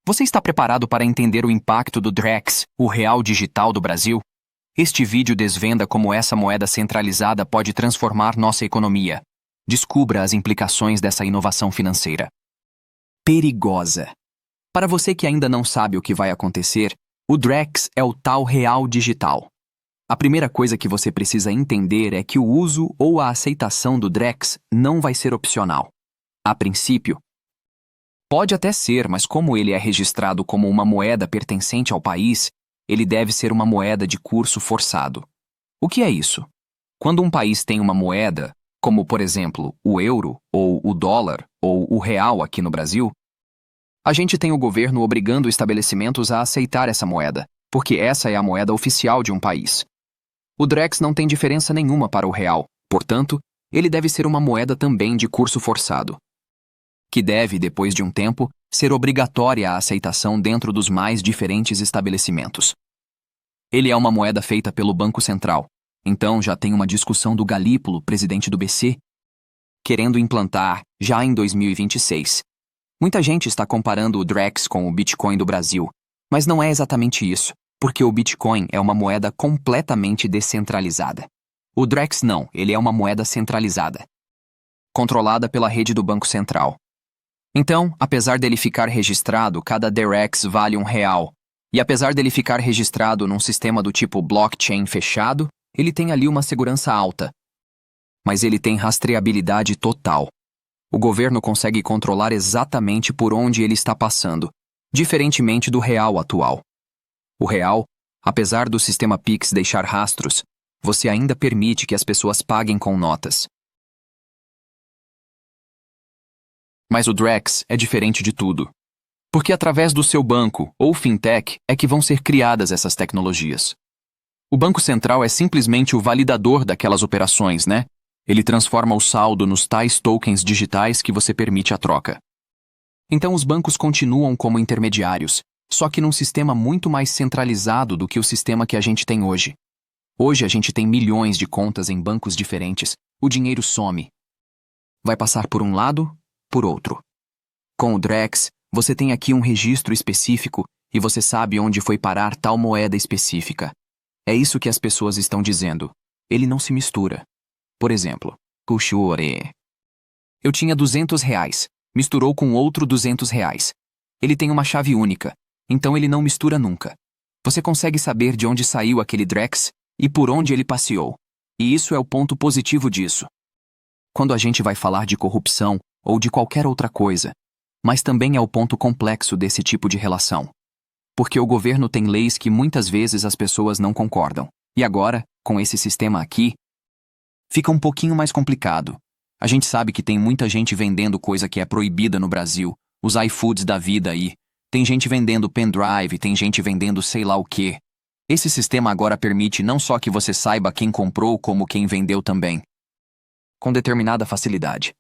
Você está preparado para entender o impacto do Drex, o real digital do Brasil? Este vídeo desvenda como essa moeda centralizada pode transformar nossa economia. Descubra as implicações dessa inovação financeira. Perigosa. Para você que ainda não sabe o que vai acontecer, o Drex é o tal real digital. A primeira coisa que você precisa entender é que o uso ou a aceitação do Drex não vai ser opcional. A princípio, pode até ser, mas como ele é registrado como uma moeda pertencente ao país, ele deve ser uma moeda de curso forçado. O que é isso? Quando um país tem uma moeda, como por exemplo o euro, ou o dólar, ou o real aqui no Brasil, a gente tem o governo obrigando estabelecimentos a aceitar essa moeda, porque essa é a moeda oficial de um país. O Drex não tem diferença nenhuma para o real, portanto, ele deve ser uma moeda também de curso forçado, que deve, depois de um tempo, ser obrigatória a aceitação dentro dos mais diferentes estabelecimentos. Ele é uma moeda feita pelo Banco Central, então já tem uma discussão do Galípolo, presidente do BC, querendo implantar já em 2026. Muita gente está comparando o Drex com o Bitcoin do Brasil, mas não é exatamente isso, porque o Bitcoin é uma moeda completamente descentralizada. O Drex não, ele é uma moeda centralizada, controlada pela rede do Banco Central. Então, apesar dele ficar registrado, cada Drex vale R$1, e apesar dele ficar registrado num sistema do tipo blockchain fechado, ele tem ali uma segurança alta. Mas ele tem rastreabilidade total. O governo consegue controlar exatamente por onde ele está passando, diferentemente do real atual. O real, apesar do sistema Pix deixar rastros, você ainda permite que as pessoas paguem com notas. Mas o Drex é diferente de tudo. Porque através do seu banco ou fintech é que vão ser criadas essas tecnologias. O Banco Central é simplesmente o validador daquelas operações, né? Ele transforma o saldo nos tais tokens digitais que você permite a troca. Então os bancos continuam como intermediários, só que num sistema muito mais centralizado do que o sistema que a gente tem hoje. Hoje a gente tem milhões de contas em bancos diferentes, o dinheiro some. Vai passar por um lado, por outro. Com o Drex, você tem aqui um registro específico e você sabe onde foi parar tal moeda específica. É isso que as pessoas estão dizendo. Ele não se mistura. Por exemplo, Kushore. Eu tinha R$200, misturou com outro R$200. Ele tem uma chave única, então ele não mistura nunca. Você consegue saber de onde saiu aquele Drex e por onde ele passeou. E isso é o ponto positivo disso. Quando a gente vai falar de corrupção ou de qualquer outra coisa, mas também é o ponto complexo desse tipo de relação. Porque o governo tem leis que muitas vezes as pessoas não concordam. E agora, com esse sistema aqui, fica um pouquinho mais complicado. A gente sabe que tem muita gente vendendo coisa que é proibida no Brasil, os iFoods da vida aí. Tem gente vendendo pendrive, tem gente vendendo sei lá o quê. Esse sistema agora permite não só que você saiba quem comprou, como quem vendeu também, com determinada facilidade.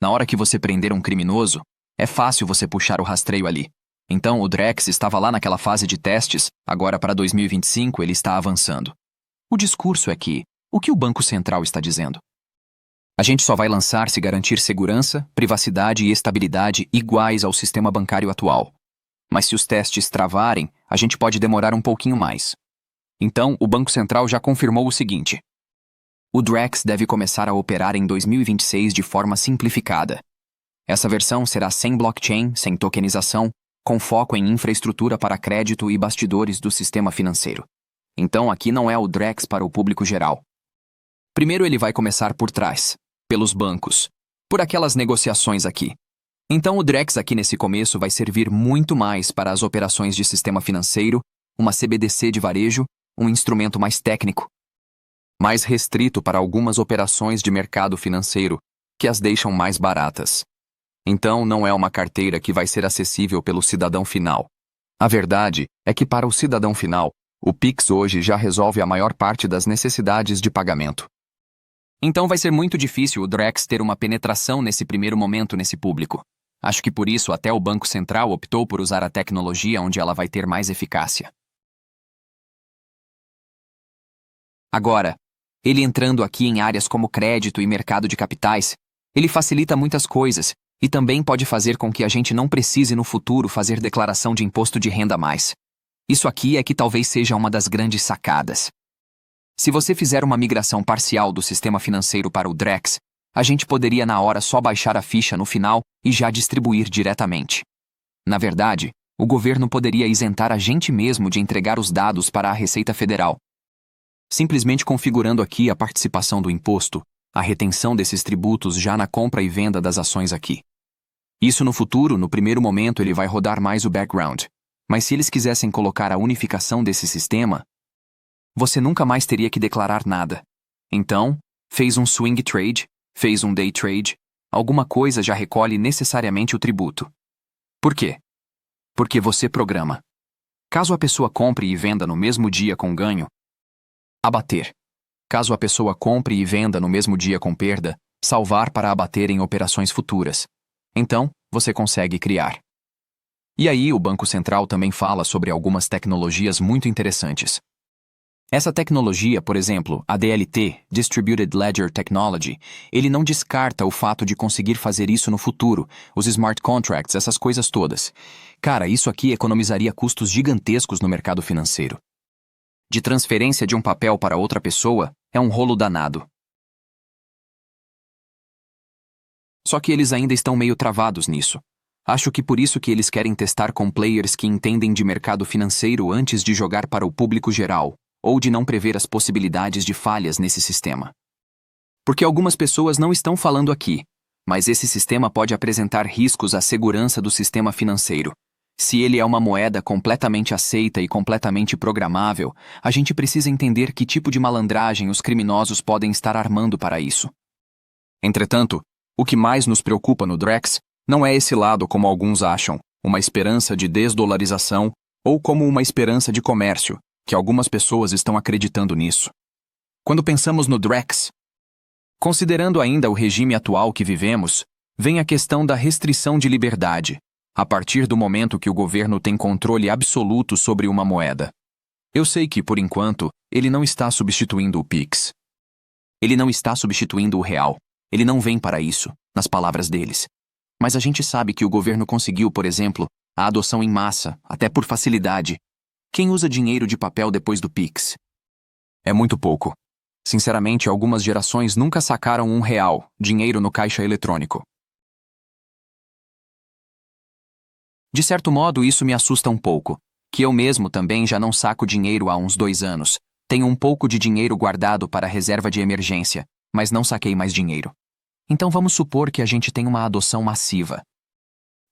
Na hora que você prender um criminoso, é fácil você puxar o rastreio ali. Então o Drex estava lá naquela fase de testes, agora para 2025 ele está avançando. O discurso é que, o que o Banco Central está dizendo? A gente só vai lançar se garantir segurança, privacidade e estabilidade iguais ao sistema bancário atual. Mas se os testes travarem, a gente pode demorar um pouquinho mais. Então, o Banco Central já confirmou o seguinte: o Drex deve começar a operar em 2026 de forma simplificada. Essa versão será sem blockchain, sem tokenização, com foco em infraestrutura para crédito e bastidores do sistema financeiro. Então aqui não é o Drex para o público geral. Primeiro ele vai começar por trás, pelos bancos, por aquelas negociações aqui. Então o Drex aqui nesse começo vai servir muito mais para as operações de sistema financeiro, uma CBDC de varejo, um instrumento mais técnico, mais restrito para algumas operações de mercado financeiro, que as deixam mais baratas. Então não é uma carteira que vai ser acessível pelo cidadão final. A verdade é que para o cidadão final, o Pix hoje já resolve a maior parte das necessidades de pagamento. Então vai ser muito difícil o Drex ter uma penetração nesse primeiro momento nesse público. Acho que por isso até o Banco Central optou por usar a tecnologia onde ela vai ter mais eficácia. Agora, ele entrando aqui em áreas como crédito e mercado de capitais, ele facilita muitas coisas, E também pode fazer com que a gente não precise no futuro fazer declaração de imposto de renda mais. Isso aqui é que talvez seja uma das grandes sacadas. Se você fizer uma migração parcial do sistema financeiro para o Drex, a gente poderia na hora só baixar a ficha no final e já distribuir diretamente. Na verdade, o governo poderia isentar a gente mesmo de entregar os dados para a Receita Federal. Simplesmente configurando aqui a participação do imposto, a retenção desses tributos já na compra e venda das ações aqui. Isso no futuro, no primeiro momento, ele vai rodar mais o background. Mas se eles quisessem colocar a unificação desse sistema, você nunca mais teria que declarar nada. Então, fez um swing trade, fez um day trade, alguma coisa já recolhe necessariamente o tributo. Por quê? Porque você programa. Caso a pessoa compre e venda no mesmo dia com ganho, abater. Caso a pessoa compre e venda no mesmo dia com perda, salvar para abater em operações futuras. Então, você consegue criar. E aí, o Banco Central também fala sobre algumas tecnologias muito interessantes. Essa tecnologia, por exemplo, a DLT, Distributed Ledger Technology, ele não descarta o fato de conseguir fazer isso no futuro, os smart contracts, essas coisas todas. Cara, isso aqui economizaria custos gigantescos no mercado financeiro. De transferência de um papel para outra pessoa, é um rolo danado. Só que eles ainda estão meio travados nisso. Acho que por isso que eles querem testar com players que entendem de mercado financeiro antes de jogar para o público geral, ou de não prever as possibilidades de falhas nesse sistema. Porque algumas pessoas não estão falando aqui, mas esse sistema pode apresentar riscos à segurança do sistema financeiro. Se ele é uma moeda completamente aceita e completamente programável, a gente precisa entender que tipo de malandragem os criminosos podem estar armando para isso. Entretanto, o que mais nos preocupa no Drex não é esse lado como alguns acham, uma esperança de desdolarização, ou como uma esperança de comércio, que algumas pessoas estão acreditando nisso. Quando pensamos no Drex, considerando ainda o regime atual que vivemos, vem a questão da restrição de liberdade, a partir do momento que o governo tem controle absoluto sobre uma moeda. Eu sei que, por enquanto, ele não está substituindo o Pix. Ele não está substituindo o real. Ele não vem para isso, nas palavras deles. Mas a gente sabe que o governo conseguiu, por exemplo, a adoção em massa, até por facilidade. Quem usa dinheiro de papel depois do Pix? É muito pouco. Sinceramente, algumas gerações nunca sacaram R$1, dinheiro no caixa eletrônico. De certo modo, isso me assusta um pouco, que eu mesmo também já não saco dinheiro há uns 2 anos. Tenho um pouco de dinheiro guardado para reserva de emergência, mas não saquei mais dinheiro. Então vamos supor que a gente tem uma adoção massiva.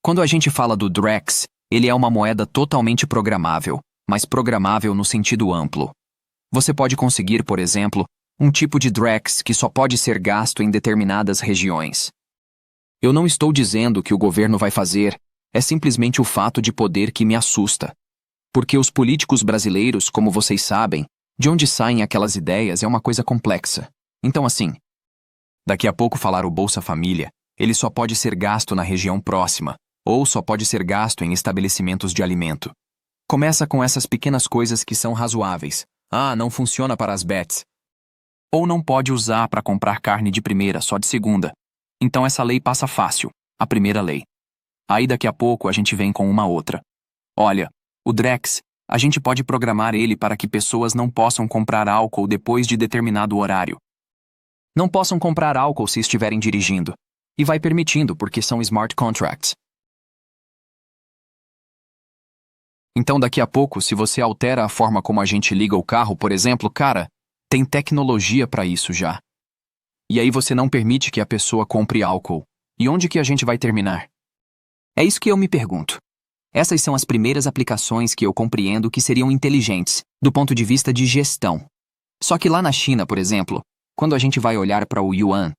Quando a gente fala do Drex, ele é uma moeda totalmente programável, mas programável no sentido amplo. Você pode conseguir, por exemplo, um tipo de Drex que só pode ser gasto em determinadas regiões. Eu não estou dizendo que o governo vai fazer, é simplesmente o fato de poder que me assusta. Porque os políticos brasileiros, como vocês sabem, de onde saem aquelas ideias é uma coisa complexa. Então assim, daqui a pouco falar o Bolsa Família, ele só pode ser gasto na região próxima, ou só pode ser gasto em estabelecimentos de alimento. Começa com essas pequenas coisas que são razoáveis. Ah, não funciona para as bets. Ou não pode usar para comprar carne de primeira, só de segunda. Então essa lei passa fácil, a primeira lei. Aí daqui a pouco a gente vem com uma outra. Olha, o Drex, a gente pode programar ele para que pessoas não possam comprar álcool depois de determinado horário. Não possam comprar álcool se estiverem dirigindo. E vai permitindo porque são smart contracts. Então daqui a pouco, se você altera a forma como a gente liga o carro, por exemplo, cara, tem tecnologia para isso já. E aí você não permite que a pessoa compre álcool. E onde que a gente vai terminar? É isso que eu me pergunto. Essas são as primeiras aplicações que eu compreendo que seriam inteligentes, do ponto de vista de gestão. Só que lá na China, por exemplo, quando a gente vai olhar para o Yuan,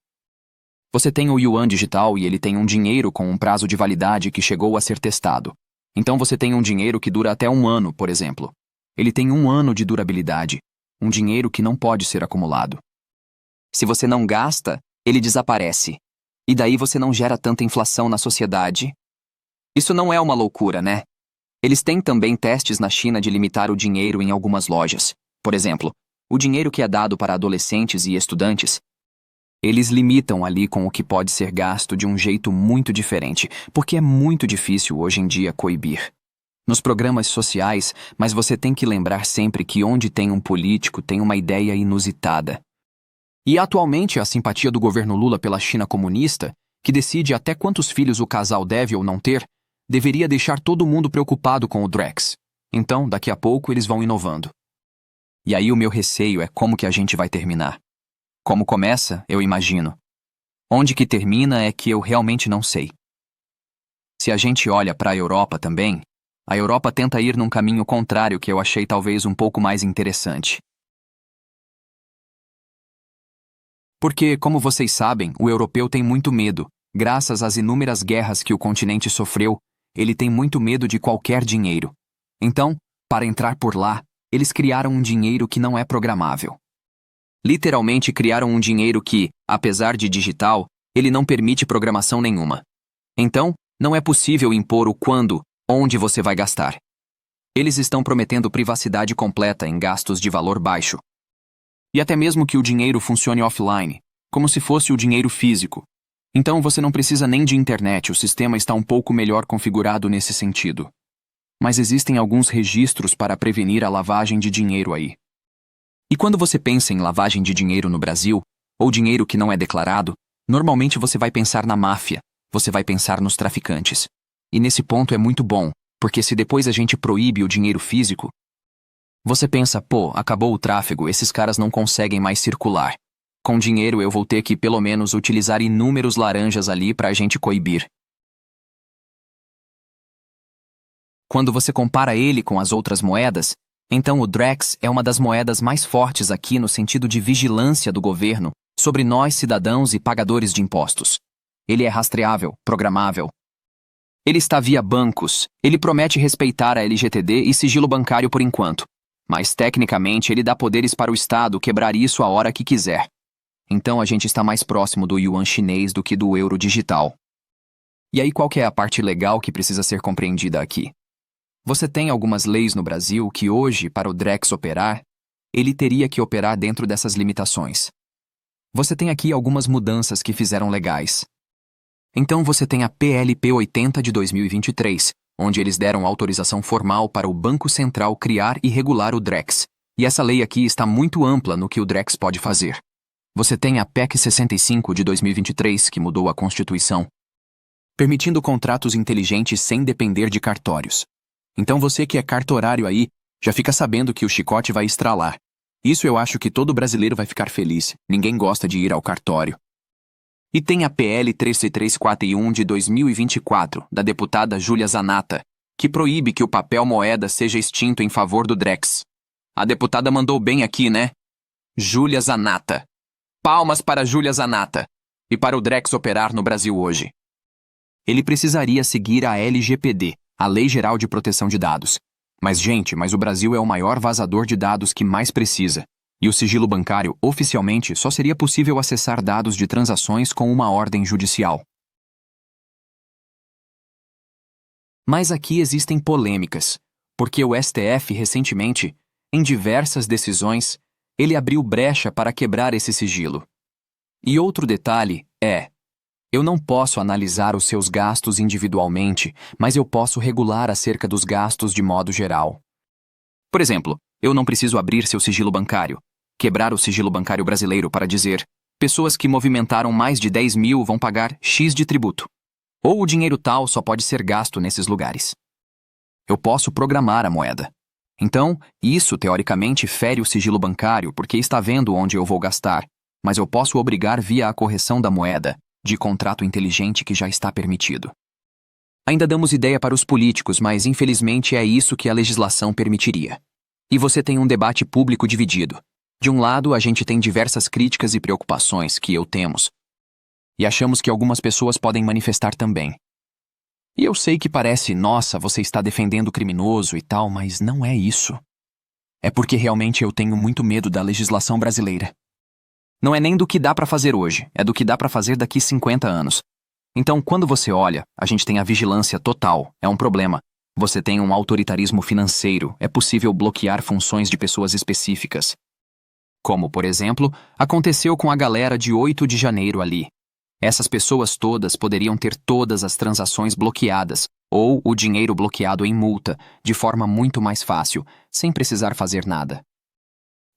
você tem o Yuan digital e ele tem um dinheiro com um prazo de validade que chegou a ser testado. Então você tem um dinheiro que dura até 1 ano, por exemplo. Ele tem 1 ano de durabilidade, um dinheiro que não pode ser acumulado. Se você não gasta, ele desaparece. E daí você não gera tanta inflação na sociedade. Isso não é uma loucura, né? Eles têm também testes na China de limitar o dinheiro em algumas lojas. Por exemplo, o dinheiro que é dado para adolescentes e estudantes. Eles limitam ali com o que pode ser gasto de um jeito muito diferente, porque é muito difícil hoje em dia coibir. Nos programas sociais, mas você tem que lembrar sempre que onde tem um político tem uma ideia inusitada. E atualmente a simpatia do governo Lula pela China comunista, que decide até quantos filhos o casal deve ou não ter, deveria deixar todo mundo preocupado com o Drex. Então, daqui a pouco eles vão inovando. E aí o meu receio é como que a gente vai terminar. Como começa, eu imagino. Onde que termina é que eu realmente não sei. Se a gente olha para a Europa também, a Europa tenta ir num caminho contrário que eu achei talvez um pouco mais interessante. Porque, como vocês sabem, o europeu tem muito medo. Graças às inúmeras guerras que o continente sofreu, ele tem muito medo de qualquer dinheiro. Então, para entrar por lá, eles criaram um dinheiro que não é programável. Literalmente criaram um dinheiro que, apesar de digital, ele não permite programação nenhuma. Então, não é possível impor o quando, onde você vai gastar. Eles estão prometendo privacidade completa em gastos de valor baixo. E até mesmo que o dinheiro funcione offline, como se fosse o dinheiro físico. Então você não precisa nem de internet, o sistema está um pouco melhor configurado nesse sentido. Mas existem alguns registros para prevenir a lavagem de dinheiro aí. E quando você pensa em lavagem de dinheiro no Brasil, ou dinheiro que não é declarado, normalmente você vai pensar na máfia, você vai pensar nos traficantes. E nesse ponto é muito bom, porque se depois a gente proíbe o dinheiro físico, você pensa, pô, acabou o tráfego, esses caras não conseguem mais circular. Com dinheiro eu vou ter que pelo menos utilizar inúmeros laranjas ali para a gente coibir. Quando você compara ele com as outras moedas, então o Drex é uma das moedas mais fortes aqui no sentido de vigilância do governo sobre nós cidadãos e pagadores de impostos. Ele é rastreável, programável. Ele está via bancos, ele promete respeitar a LGTD e sigilo bancário por enquanto. Mas tecnicamente ele dá poderes para o Estado quebrar isso a hora que quiser. Então a gente está mais próximo do yuan chinês do que do euro digital. E aí qual que é a parte legal que precisa ser compreendida aqui? Você tem algumas leis no Brasil que hoje, para o Drex operar, ele teria que operar dentro dessas limitações. Você tem aqui algumas mudanças que fizeram legais. Então você tem a PLP 80 de 2023, onde eles deram autorização formal para o Banco Central criar e regular o Drex. E essa lei aqui está muito ampla no que o Drex pode fazer. Você tem a PEC 65 de 2023, que mudou a Constituição, permitindo contratos inteligentes sem depender de cartórios. Então você que é cartorário aí, já fica sabendo que o chicote vai estralar. Isso eu acho que todo brasileiro vai ficar feliz. Ninguém gosta de ir ao cartório. E tem a PL 13341 de 2024, da deputada Júlia Zanatta, que proíbe que o papel moeda seja extinto em favor do Drex. A deputada mandou bem aqui, né? Júlia Zanatta. Palmas para Júlia Zanatta. E para o Drex operar no Brasil hoje. Ele precisaria seguir a LGPD, a Lei Geral de Proteção de Dados. Mas o Brasil é o maior vazador de dados que mais precisa. E o sigilo bancário, oficialmente, só seria possível acessar dados de transações com uma ordem judicial. Mas aqui existem polêmicas, porque o STF, recentemente, em diversas decisões, ele abriu brecha para quebrar esse sigilo. E outro detalhe é: eu não posso analisar os seus gastos individualmente, mas eu posso regular acerca dos gastos de modo geral. Por exemplo, eu não preciso abrir seu sigilo bancário, quebrar o sigilo bancário brasileiro para dizer: pessoas que movimentaram mais de 10 mil vão pagar X de tributo. Ou o dinheiro tal só pode ser gasto nesses lugares. Eu posso programar a moeda. Então, isso teoricamente fere o sigilo bancário porque está vendo onde eu vou gastar, mas eu posso obrigar via a correção da moeda, de contrato inteligente que já está permitido. Ainda damos ideia para os políticos, mas infelizmente é isso que a legislação permitiria. E você tem um debate público dividido. De um lado, a gente tem diversas críticas e preocupações que temos. E achamos que algumas pessoas podem manifestar também. E eu sei que parece, nossa, você está defendendo o criminoso e tal, mas não é isso. É porque realmente eu tenho muito medo da legislação brasileira. Não é nem do que dá para fazer hoje, é do que dá para fazer daqui 50 anos. Então, quando você olha, a gente tem a vigilância total, é um problema. Você tem um autoritarismo financeiro, é possível bloquear funções de pessoas específicas. Como, por exemplo, aconteceu com a galera de 8 de janeiro ali. Essas pessoas todas poderiam ter todas as transações bloqueadas ou o dinheiro bloqueado em multa, de forma muito mais fácil, sem precisar fazer nada.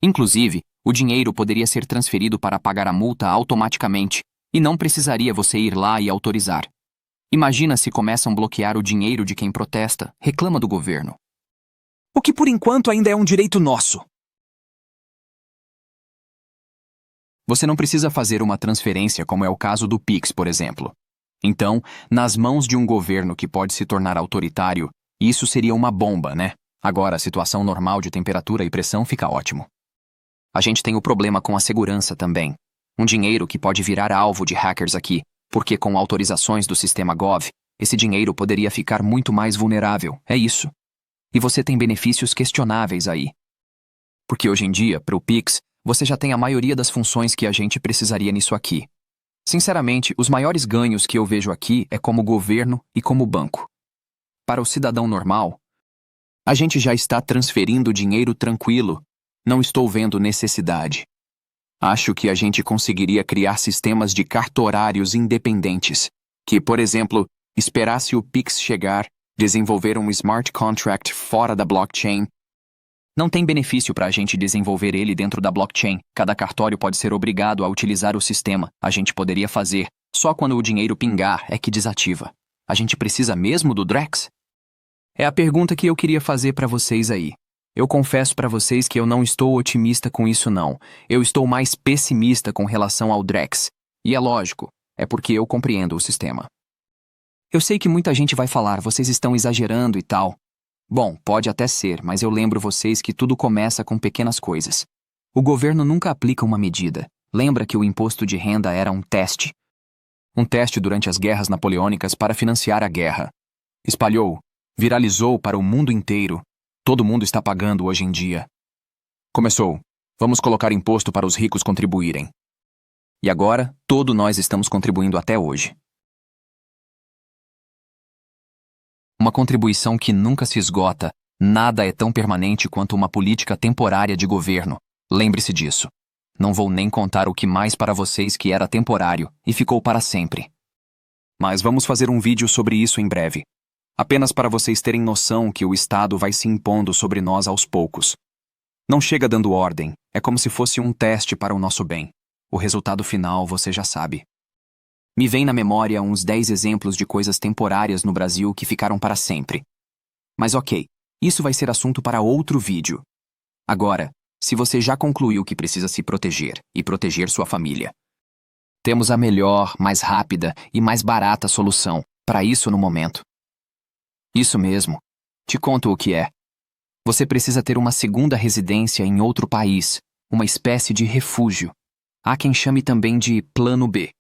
Inclusive, o dinheiro poderia ser transferido para pagar a multa automaticamente e não precisaria você ir lá e autorizar. Imagina se começam a bloquear o dinheiro de quem protesta, reclama do governo. O que por enquanto ainda é um direito nosso. Você não precisa fazer uma transferência como é o caso do Pix, por exemplo. Então, nas mãos de um governo que pode se tornar autoritário, isso seria uma bomba, né? Agora, a situação normal de temperatura e pressão fica ótimo. A gente tem o problema com a segurança também. Um dinheiro que pode virar alvo de hackers aqui, porque com autorizações do sistema Gov, esse dinheiro poderia ficar muito mais vulnerável, é isso. E você tem benefícios questionáveis aí. Porque hoje em dia, para o Pix, você já tem a maioria das funções que a gente precisaria nisso aqui. Sinceramente, os maiores ganhos que eu vejo aqui é como governo e como banco. Para o cidadão normal, a gente já está transferindo dinheiro tranquilo. Não estou vendo necessidade. Acho que a gente conseguiria criar sistemas de cartorários independentes, que, por exemplo, esperasse o Pix chegar, desenvolver um smart contract fora da blockchain. Não tem benefício para a gente desenvolver ele dentro da blockchain. Cada cartório pode ser obrigado a utilizar o sistema. A gente poderia fazer. Só quando o dinheiro pingar é que desativa. A gente precisa mesmo do Drex? É a pergunta que eu queria fazer para vocês aí. Eu confesso para vocês que eu não estou otimista com isso não. Eu estou mais pessimista com relação ao Drex. E é lógico, é porque eu compreendo o sistema. Eu sei que muita gente vai falar, vocês estão exagerando e tal. Bom, pode até ser, mas eu lembro vocês que tudo começa com pequenas coisas. O governo nunca aplica uma medida. Lembra que o imposto de renda era um teste? Um teste durante as guerras napoleônicas para financiar a guerra. Espalhou, viralizou para o mundo inteiro. Todo mundo está pagando hoje em dia. Começou. Vamos colocar imposto para os ricos contribuírem. E agora, todos nós estamos contribuindo até hoje. Uma contribuição que nunca se esgota. Nada é tão permanente quanto uma política temporária de governo. Lembre-se disso. Não vou nem contar o que mais para vocês que era temporário e ficou para sempre. Mas vamos fazer um vídeo sobre isso em breve. Apenas para vocês terem noção que o Estado vai se impondo sobre nós aos poucos. Não chega dando ordem, é como se fosse um teste para o nosso bem. O resultado final você já sabe. Me vem na memória uns 10 exemplos de coisas temporárias no Brasil que ficaram para sempre. Mas ok, isso vai ser assunto para outro vídeo. Agora, se você já concluiu que precisa se proteger e proteger sua família, temos a melhor, mais rápida e mais barata solução para isso no momento. Isso mesmo. Te conto o que é. Você precisa ter uma segunda residência em outro país, uma espécie de refúgio. Há quem chame também de Plano B.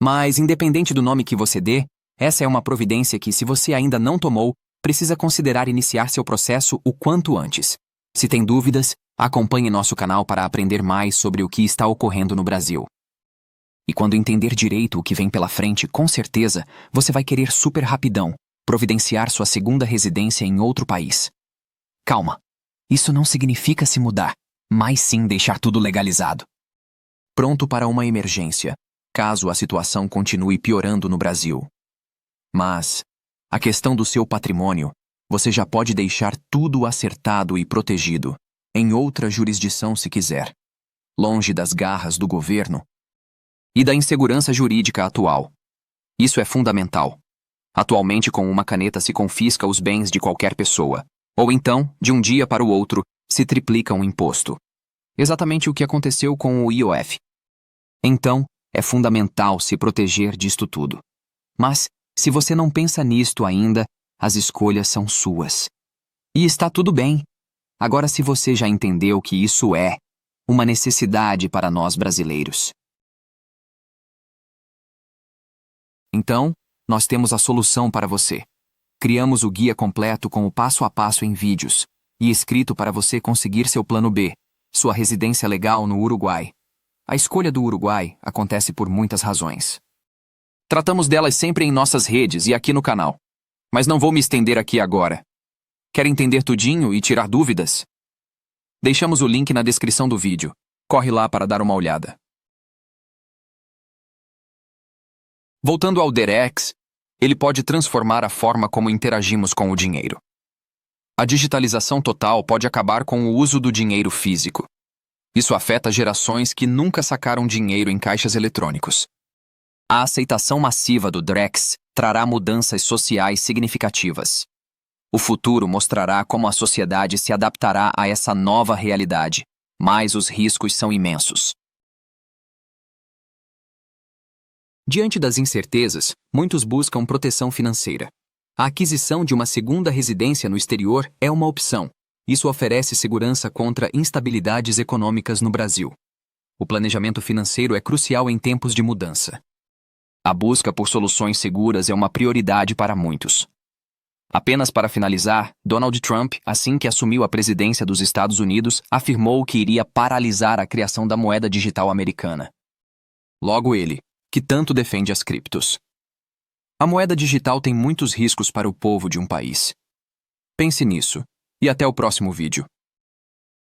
Mas, independente do nome que você dê, essa é uma providência que, se você ainda não tomou, precisa considerar iniciar seu processo o quanto antes. Se tem dúvidas, acompanhe nosso canal para aprender mais sobre o que está ocorrendo no Brasil. E quando entender direito o que vem pela frente, com certeza, você vai querer super rapidão providenciar sua segunda residência em outro país. Calma, isso não significa se mudar, mas sim deixar tudo legalizado. Pronto para uma emergência, caso a situação continue piorando no Brasil. Mas, a questão do seu patrimônio, você já pode deixar tudo acertado e protegido, em outra jurisdição se quiser, longe das garras do governo e da insegurança jurídica atual. Isso é fundamental. Atualmente, com uma caneta se confisca os bens de qualquer pessoa, ou então, de um dia para o outro, se triplica um imposto. Exatamente o que aconteceu com o IOF. Então, é fundamental se proteger disto tudo. Mas, se você não pensa nisto ainda, as escolhas são suas. E está tudo bem. Agora, se você já entendeu que isso é uma necessidade para nós brasileiros, então, nós temos a solução para você. Criamos o guia completo com o passo a passo em vídeos e escrito para você conseguir seu plano B, sua residência legal no Uruguai. A escolha do Uruguai acontece por muitas razões. Tratamos delas sempre em nossas redes e aqui no canal. Mas não vou me estender aqui agora. Quer entender tudinho e tirar dúvidas? Deixamos o link na descrição do vídeo. Corre lá para dar uma olhada. Voltando ao Drex, ele pode transformar a forma como interagimos com o dinheiro. A digitalização total pode acabar com o uso do dinheiro físico. Isso afeta gerações que nunca sacaram dinheiro em caixas eletrônicos. A aceitação massiva do Drex trará mudanças sociais significativas. O futuro mostrará como a sociedade se adaptará a essa nova realidade, mas os riscos são imensos. Diante das incertezas, muitos buscam proteção financeira. A aquisição de uma segunda residência no exterior é uma opção. Isso oferece segurança contra instabilidades econômicas no Brasil. O planejamento financeiro é crucial em tempos de mudança. A busca por soluções seguras é uma prioridade para muitos. Apenas para finalizar, Donald Trump, assim que assumiu a presidência dos Estados Unidos, afirmou que iria paralisar a criação da moeda digital americana. Logo ele, que tanto defende as criptos. A moeda digital tem muitos riscos para o povo de um país. Pense nisso, e até o próximo vídeo.